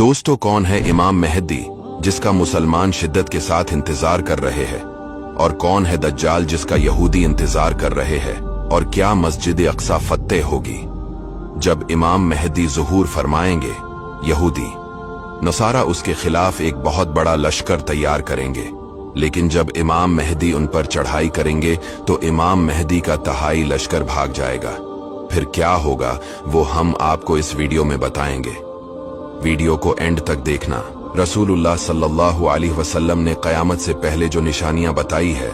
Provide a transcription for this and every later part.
दोस्तों, कौन है इमाम मेहदी जिसका मुसलमान शिद्दत के साथ इंतजार कर रहे हैं, और कौन है दज्जाल जिसका यहूदी इंतजार कर रहे हैं, और क्या मस्जिद अक्सा फतेह होगी जब इमाम मेहदी ज़ुहूर फरमाएंगे? यहूदी नसारा उसके खिलाफ एक बहुत बड़ा लश्कर तैयार करेंगे, लेकिन जब इमाम मेहदी उन पर चढ़ाई करेंगे तो इमाम मेहदी का तहाई लश्कर भाग जाएगा। फिर क्या होगा वो हम आपको इस वीडियो में बताएंगे। वीडियो को एंड तक देखना। रसूलुल्लाह सल्लल्लाहु अलैहि वसल्लम ने क़यामत से पहले जो निशानियां बताई है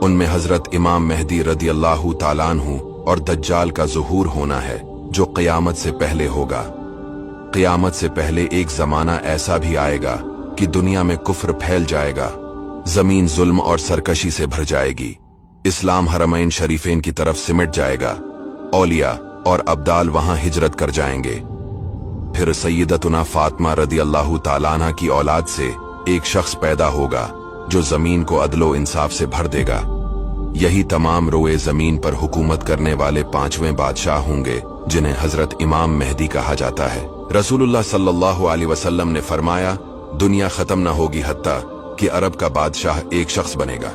उनमें हजरत इमाम मेहदी रदियल्लाहु ताला अन्हु और दज्जाल का ज़ुहूर होना है, जो क़यामत से पहले होगा। क़यामत से पहले एक जमाना ऐसा भी आएगा कि दुनिया में कुफ्र फैल जाएगा, जमीन जुल्म और सरकशी से भर जाएगी, इस्लाम हरमैन शरीफेन की तरफ सिमट जाएगा, औलिया और अब्दाल वहां हिजरत कर जाएंगे। फिर सैयदतुना फातिमा रदियल्लाहु ताला अन्हा की औलाद से एक शख्स पैदा होगा जो जमीन को अदलो इंसाफ से भर देगा। यही तमाम रोए जमीन पर हुकूमत करने वाले पांचवें बादशाह होंगे, जिन्हें हजरत इमाम मेहदी कहा जाता है। रसूलुल्लाह सल्लल्लाहु अलैहि वसल्लम ने फरमाया, दुनिया खत्म न होगी हत्ता कि अरब का बादशाह एक शख्स बनेगा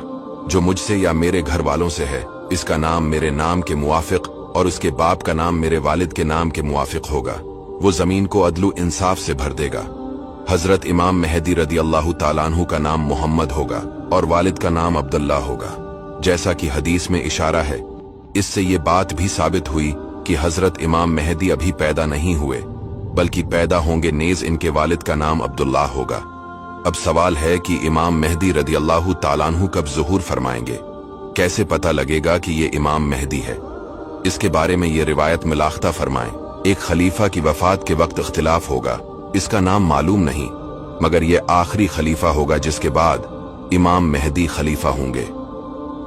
जो मुझसे या मेरे घर वालों से है, इसका नाम मेरे नाम के मुवाफिक और उसके बाप का नाम मेरे वालिद के नाम के मुवाफिक होगा। वो जमीन को अदलु इंसाफ से भर देगा। हजरत इमाम मेहदी रदियल्लाहु ताला अन्हु का नाम मोहम्मद होगा और वालिद का नाम अब्दुल्ला होगा, जैसा कि हदीस में इशारा है। इससे ये बात भी साबित हुई कि हजरत इमाम मेहदी अभी पैदा नहीं हुए, बल्कि पैदा होंगे नेज इनके वालिद का नाम अब्दुल्ला होगा। अब सवाल है कि इमाम मेहदी रदियल्लाहु ताला अन्हु कब ज़ुहूर फरमाएंगे? कैसे पता लगेगा कि ये इमाम मेहदी है? इसके बारे में ये रिवायत मिलाख्ता फरमाएं। एक खलीफा की वफात के वक्त इख्तिलाफ होगा, इसका नाम मालूम नहीं, मगर ये आखिरी खलीफा होगा जिसके बाद इमाम मेहदी खलीफा होंगे।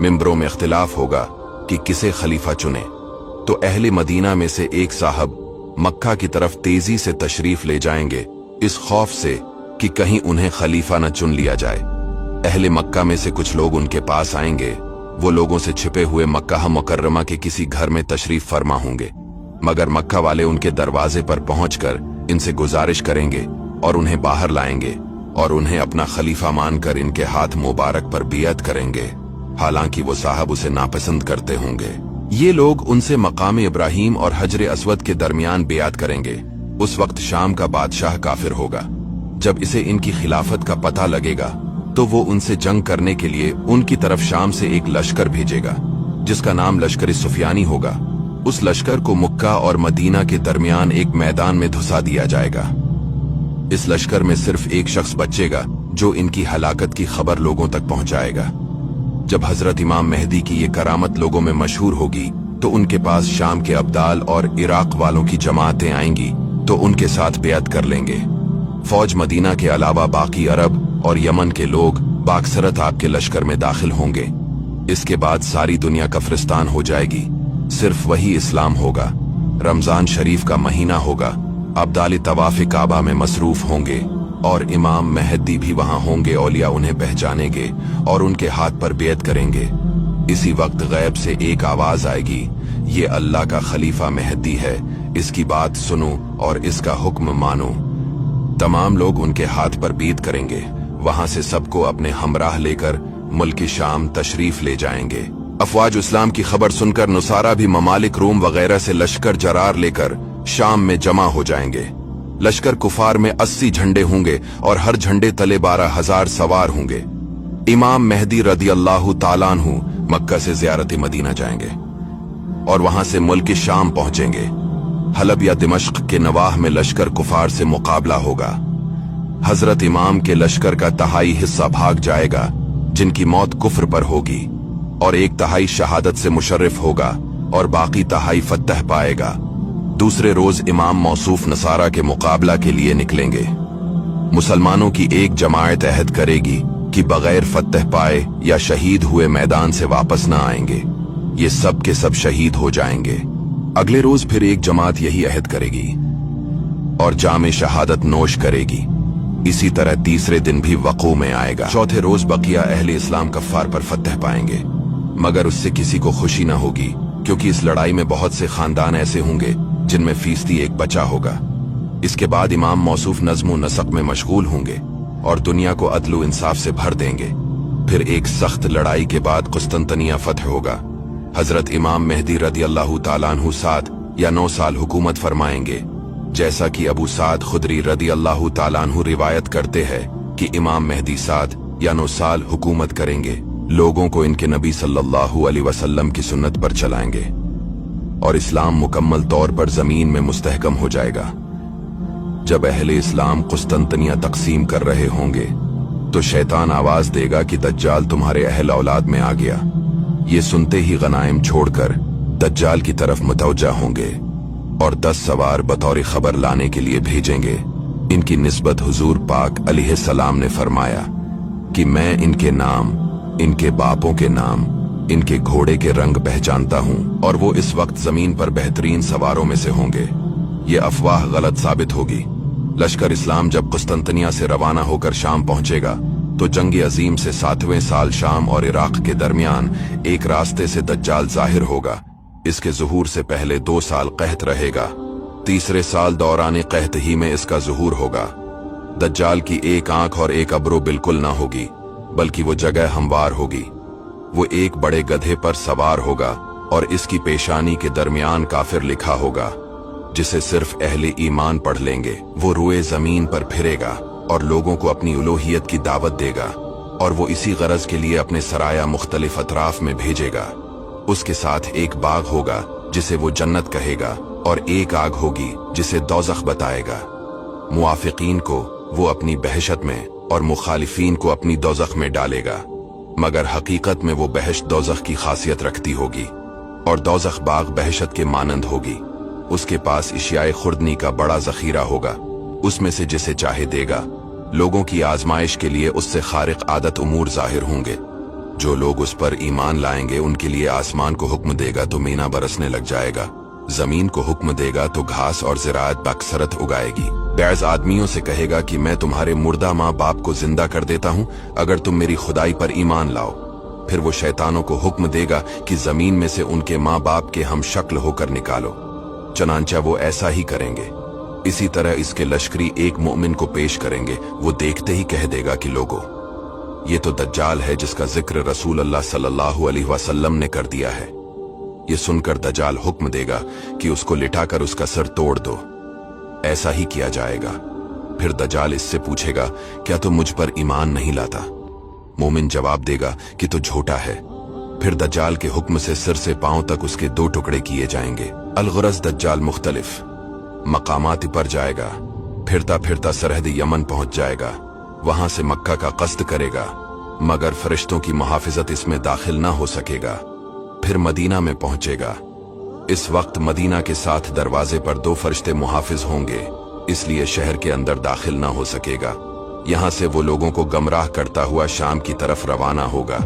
मिंबरों में इख्तिलाफ होगा कि किसे खलीफा चुने, तो अहले मदीना में से एक साहब मक्का की तरफ तेजी से तशरीफ ले जाएंगे, इस खौफ से कि कहीं उन्हें खलीफा न चुन लिया जाए। अहले मक्का में से कुछ लोग उनके पास आएंगे। वो लोगों से छिपे हुए मक्का मुकर्रमा के किसी घर में तशरीफ फरमा होंगे, मगर मक्का वाले उनके दरवाजे पर पहुंचकर इनसे गुजारिश करेंगे और उन्हें बाहर लाएंगे और उन्हें अपना खलीफा मानकर इनके हाथ मुबारक पर बियत करेंगे, हालांकि वो साहब उसे नापसंद करते होंगे। ये लोग उनसे मकाम इब्राहिम और हजर अस्वद के दरमियान बियात करेंगे। उस वक्त शाम का बादशाह काफिर होगा। जब इसे इनकी खिलाफत का पता लगेगा तो वो उनसे जंग करने के लिए उनकी तरफ शाम से एक लश्कर भेजेगा, जिसका नाम लश्कर सुफियानी होगा। उस लश्कर को मुक्का और मदीना के दरमियान एक मैदान में धुसा दिया जाएगा। इस लश्कर में सिर्फ एक शख्स बचेगा जो इनकी हलाकत की खबर लोगों तक पहुंचाएगा। जब हजरत इमाम मेहदी की ये करामत लोगों में मशहूर होगी तो उनके पास शाम के अब्दाल और इराक वालों की जमातें आएंगी तो उनके साथ बेअत कर लेंगे। फौज मदीना के अलावा बाकी अरब और यमन के लोग बाक्सरत आपके लश्कर में दाखिल होंगे। इसके बाद सारी दुनिया कफ्रिस्तान हो जाएगी, सिर्फ वही इस्लाम होगा। रमजान शरीफ का महीना होगा, अब्दाली तवाफ काबा में मसरूफ होंगे और इमाम मेहदी भी वहां होंगे। औलिया उन्हें पहचानेंगे और उनके हाथ पर बेअत करेंगे। इसी वक्त गैब से एक आवाज आएगी, ये अल्लाह का खलीफा मेहदी है, इसकी बात सुनो और इसका हुक्म मानो। तमाम लोग उनके हाथ पर बीत करेंगे। वहां से सबको अपने हमराह लेकर मुल्क शाम तशरीफ ले जाएंगे। अफवाज इस्लाम की खबर सुनकर नुसारा भी ममालिक रोम वगैरह से लश्कर जरार लेकर शाम में जमा हो जाएंगे। लश्कर कुफार में 80 झंडे होंगे और हर झंडे तले 12,000 सवार होंगे। इमाम मेहदी रदियल्लाहु ताला अन्हु मक्का से ज़ियारत मदीना जाएंगे और वहां से मुल्क शाम पहुंचेंगे। हलब या दिमश्क के नवाह में लश्कर कुफार से मुकाबला होगा। हजरत इमाम के लश्कर का तहाई हिस्सा भाग जाएगा, जिनकी मौत कुफ्र पर होगी, और एक तहाई शहादत से मुशर्रिफ होगा और बाकी तहाई फतह पाएगा। दूसरे रोज इमाम मौसूफ नसारा के मुकाबला के लिए निकलेंगे। मुसलमानों की एक जमायत अहद करेगी कि बगैर फतह पाए या शहीद हुए मैदान से वापस न आएंगे। ये सब के सब शहीद हो जाएंगे। अगले रोज फिर एक जमात यही अहद करेगी और जामे शहादत नोश करेगी। इसी तरह तीसरे दिन भी वक़ू में आएगा। चौथे रोज बकिया अहले इस्लाम कफ्फार पर फतह पाएंगे, मगर उससे किसी को खुशी न होगी, क्योंकि इस लड़ाई में बहुत से खानदान ऐसे होंगे जिनमें फीसदी एक बचा होगा। इसके बाद इमाम मौसूफ नज़्म नसक में मशगूल होंगे और दुनिया को अदल इंसाफ से भर देंगे। फिर एक सख्त लड़ाई के बाद कुस्तंतनिया फतह होगा। हजरत इमाम मेहदी रदी अल्लाह ताला अन्हु 7 या 9 साल हुकूमत फरमाएंगे, जैसा कि अबू साद खुदरी रदी अल्लाह ताला अन्हु रिवायत करते हैं कि इमाम मेहदी 7 या 9 साल हुकूमत करेंगे, लोगों को इनके नबी सल्लल्लाहु अलैहि वसल्लम की सुन्नत पर चलाएंगे और इस्लाम मुकम्मल तौर पर जमीन में मुस्तहकम हो जाएगा। जब अहले इस्लाम कुस्तंतनिया तकसीम कर रहे होंगे तो शैतान आवाज देगा कि दज्जाल तुम्हारे अहल औलाद में आ गया। ये सुनते ही गनाइम छोड़कर दज्जाल की तरफ मुतवज्जा होंगे और 10 सवार बतौर खबर लाने के लिए भेजेंगे। इनकी निस्बत हुजूर पाक अलैहिस्सलाम ने फरमाया कि मैं इनके नाम, इनके बापों के नाम, इनके घोड़े के रंग पहचानता हूं और वो इस वक्त जमीन पर बेहतरीन सवारों में से होंगे। ये अफवाह गलत साबित होगी। लश्कर इस्लाम जब कुस्तंतनिया से रवाना होकर शाम पहुंचेगा तो जंग अजीम से 7वें साल शाम और इराक के दरमियान एक रास्ते से दज्जाल जाहिर होगा। इसके ज़ुहूर से पहले 2 साल कहत रहेगा। तीसरे साल दौरान कहत ही में इसका ज़ुहूर होगा। दज्जाल की एक आंख और एक अब्रो बिल्कुल ना होगी, बल्कि वो जगह हमवार होगी। वो एक बड़े गधे पर सवार होगा और इसकी पेशानी के दरमियान काफिर लिखा होगा, जिसे सिर्फ अहले ईमान पढ़ लेंगे। वो रुए जमीन पर फिरेगा और लोगों को अपनी उलूहियत की दावत देगा और वो इसी गरज के लिए अपने सराया मुख्तलिफ अतराफ में भेजेगा। उसके साथ एक बाग होगा जिसे वो जन्नत कहेगा और एक आग होगी जिसे दोज़ख बताएगा। मुआफिकीन को वो अपनी बहशत में और मुखालिफीन को अपनी दोज़ख में डालेगा, मगर हकीकत में वो बहशत दोज़ख की खासियत रखती होगी और दोज़ख बाग बहशत के मानंद होगी। उसके पास इशियाए खुर्दनी का बड़ा जखीरा होगा, उसमें से जिसे चाहे देगा। लोगों की आजमाइश के लिए उससे खारिक आदत उमूर जाहिर होंगे। जो लोग उस पर ईमान लाएंगे उनके लिए आसमान को हुक्म देगा तो मीना बरसने लग जाएगा, जमीन को हुक्म देगा तो घास और ज़राअत बकसरत उगाएगी। बैज़ आदमियों से कहेगा कि मैं तुम्हारे मुर्दा माँ बाप को जिंदा कर देता हूँ अगर तुम मेरी खुदाई पर ईमान लाओ। फिर वो शैतानों को हुक्म देगा कि जमीन में से उनके माँ बाप के हम शक्ल होकर निकालो। चनांचा वो ऐसा ही करेंगे। इसी तरह इसके लश्करी एक मोमिन को पेश करेंगे। वो देखते ही कह देगा कि लोगों, ये तो दज्जाल है जिसका जिक्र रसूल अल्लाह सल्लल्लाहु अलैहि वसल्लम ने कर दिया है। ये सुनकर दज्जाल हुक्म देगा कि उसको लिटाकर उसका सर तोड़ दो। ऐसा ही किया जाएगा। फिर दज्जाल इससे पूछेगा, क्या तुम मुझ पर ईमान नहीं लाता? मोमिन जवाब देगा कि तो झूठा है। फिर दज्जाल के हुक्म से सिर से पांव तक उसके 2 टुकड़े किए जाएंगे। अलगरज दज्जाल मुख्तलिफ मकामात पर जाएगा, फिरता फिरता सरहद यमन पहुंच जाएगा। वहां से मक्का का कस्द करेगा, मगर फरिश्तों की मुहाफिजत इसमें दाखिल ना हो सकेगा। फिर मदीना में पहुंचेगा। इस वक्त मदीना के साथ दरवाजे पर 2 फरिश्ते मुहाफिज होंगे, इसलिए शहर के अंदर दाखिल ना हो सकेगा। यहां से वो लोगों को गमराह करता हुआ शाम की तरफ रवाना होगा।